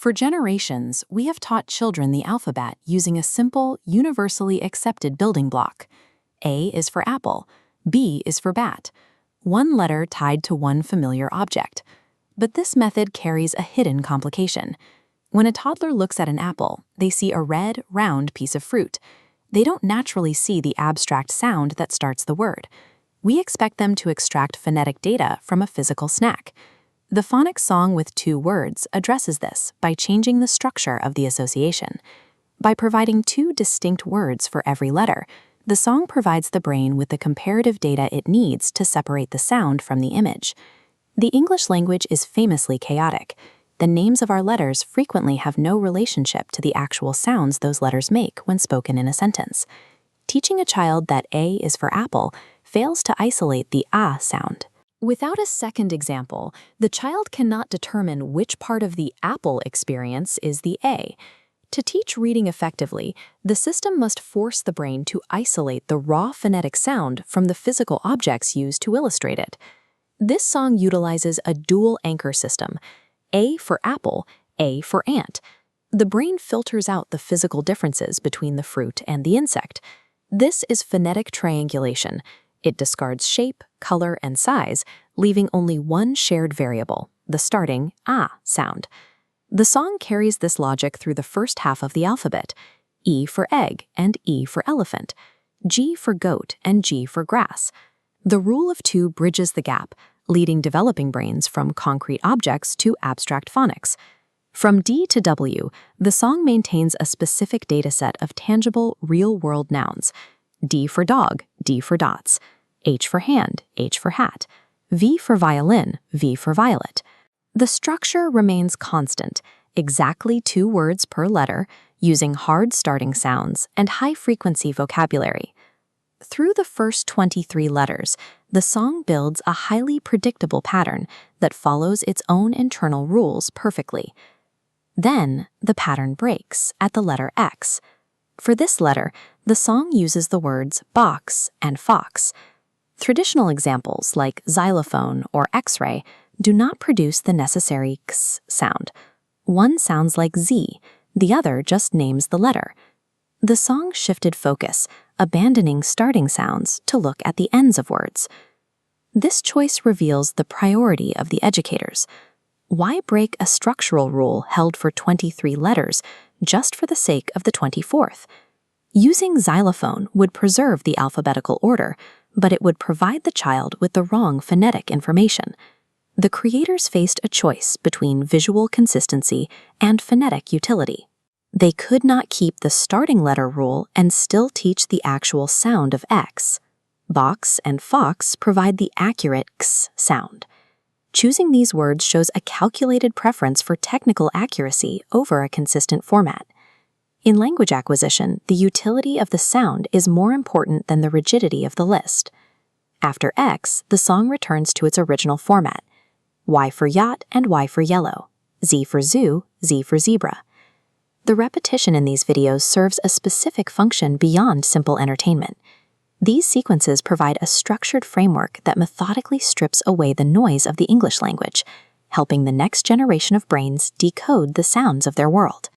For generations, we have taught children the alphabet using a simple, universally accepted building block. A is for apple, B is for bat, one letter tied to one familiar object. But this method carries a hidden complication. When a toddler looks at an apple, they see a red, round piece of fruit. They don't naturally see the abstract sound that starts the word. We expect them to extract phonetic data from a physical snack. The phonics song with 2 words addresses this by changing the structure of the association. By providing 2 distinct words for every letter, the song provides the brain with the comparative data it needs to separate the sound from the image. The English language is famously chaotic. The names of our letters frequently have no relationship to the actual sounds those letters make when spoken in a sentence. Teaching a child that A is for apple fails to isolate the ah sound. Without a second example, the child cannot determine which part of the apple experience is the A. To teach reading effectively, the system must force the brain to isolate the raw phonetic sound from the physical objects used to illustrate it. This song utilizes a dual anchor system, A for apple, A for ant. The brain filters out the physical differences between the fruit and the insect. This is phonetic triangulation. It discards shape, color, and size, leaving only one shared variable, the starting ah sound. The song carries this logic through the first half of the alphabet, E for egg and E for elephant, G for goat and G for grass. The rule of 2 bridges the gap, leading developing brains from concrete objects to abstract phonics. From D to W, the song maintains a specific dataset of tangible, real-world nouns. D for dog, D for dots, H for hand, H for hat, V for violin, V for violet. The structure remains constant, exactly 2 words per letter, using hard starting sounds and high-frequency vocabulary. Through the first 23 letters, the song builds a highly predictable pattern that follows its own internal rules perfectly. Then, the pattern breaks at the letter X. For this letter, the song uses the words box and fox. Traditional examples like xylophone or X-ray do not produce the necessary x sound. One sounds like Z, the other just names the letter. The song shifted focus, abandoning starting sounds to look at the ends of words. This choice reveals the priority of the educators. Why break a structural rule held for 23 letters just for the sake of the 24th? Using xylophone would preserve the alphabetical order, but it would provide the child with the wrong phonetic information. The creators faced a choice between visual consistency and phonetic utility. They could not keep the starting letter rule and still teach the actual sound of X. Box and fox provide the accurate x sound. Choosing these words shows a calculated preference for technical accuracy over a consistent format. In language acquisition, the utility of the sound is more important than the rigidity of the list. After X, the song returns to its original format. Y for yacht and Y for yellow. Z for zoo, Z for zebra. The repetition in these videos serves a specific function beyond simple entertainment. These sequences provide a structured framework that methodically strips away the noise of the English language, helping the next generation of brains decode the sounds of their world.